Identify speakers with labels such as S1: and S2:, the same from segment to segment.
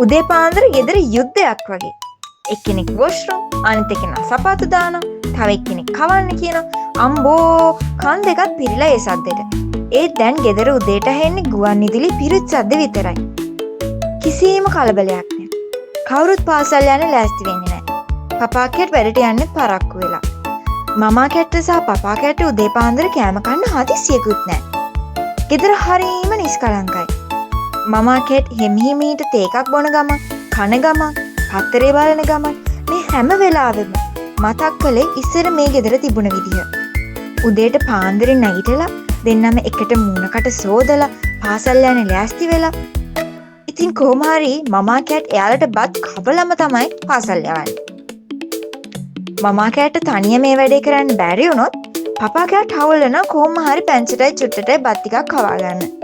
S1: උදේ පාන්දර ගෙදර යුද්ධයක් වගේ. එක්කෙනෙක් වොෂ්රූම්, අනිත් එක්කෙනා සපාතු දානවා, තව එක්කෙනෙක් කවන්න කියනවා. අම්බෝ කන් දෙකත් පිරීලා ඒ සද්දෙට. ඒත් දැන් ගෙදර උදේට ඇහෙන්නේ ගුවන් විදුලි පිරිත් සද්ද විතරයි. කිසිම කලබලයක් නැහැ. කවුරුත් පාසල් යන්න ලෑස්ති වෙන්නේ නැහැ. පපා කැට් වැඩට යන්නේ පරක්කු වෙලා. මමා කැට්ට සහ පපා කැට්ට උදේ පාන්දර කෑම කන්න හදිස්සියකුත් නැහැ. ගෙදර හරීම නිස්කලංකයි. මමා කැට් හිමිහිමීට තේ එකක් බොන ගමන්, කන ගමන්, පත්තරේ බලන ගමන් මේ හැම වෙලාවෙම මතක් කළේ ඉස්සර මේ ගෙදර තිබුණ විදිය. උදේට පාන්දරෙන් නැගිටලා දෙන්නම එකට මූණකට සෝදලා පාසල් යන්න ලෑස්ති වෙලා. ඉතින් කොහොම හරි මමා කැට් එයාලට බත් කපලම තමයි පාසල් යවන්නේ. මමා කැට්ට තනියම මේ වැඩේ කරන්න බැරි වුණොත් පපා කැට් හවුලන කොහොම හරි පැංචටයි චුට්ටටයි බත් ටිකක් කවා ගන්න.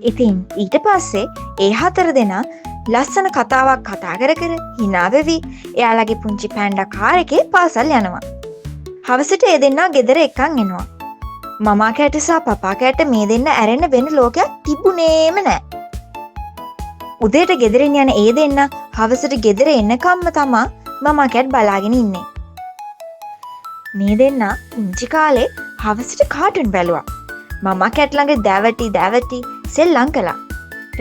S1: ඉතින් ඊට පස්සේ ඒ හතර දෙනා ලස්සන කතාවක් කතා කර කර hina වෙවි එයාලගේ පුංචි පැන්ඩා කාර් එකේ පාසල් යනවා. හවසට ඒ දෙන්නා ගෙදර එක්කන් එනවා. මමා කැට සහ පපා කැට මේ දෙන්න ඇරෙන්න වෙන ලෝකයක් තිබුණේම නැහැ. උදේට ගෙදරින් යන ඒ දෙන්නා හවසට ගෙදර එනකම්ම තමා මමා කැට් බලාගෙන ඉන්නේ. මේ දෙන්නා පුංචි කාලේ හවසට කාටුන් බැලුවා. මමා කැට් ළඟ දැවටි සෙල්ලම් කළා.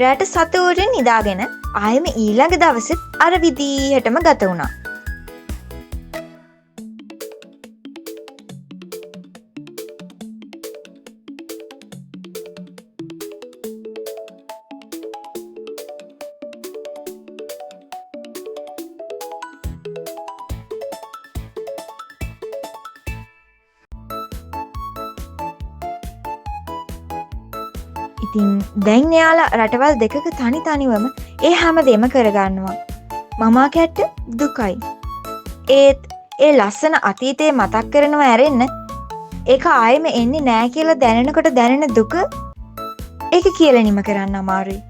S1: රැට සතුටින් නිදාගෙන ආයෙම ඊළඟ දවසෙත් අර විදිහටම ගත වුණා. ඉතින් දැන් එයාලා රටවල් දෙකක තනිවම ඒ හැමදේම කරගන්නවා. මමා කැට්ට දුකයි. ඒත් ඒ ලස්සන අතීතේ මතක් කරනවා ඇරෙන්න ඒක ආයෙම එන්නේ නෑ කියලා දැනෙනකොට දැනෙන දුක ඒක කියලා නිම කරන්න අමාරුයි.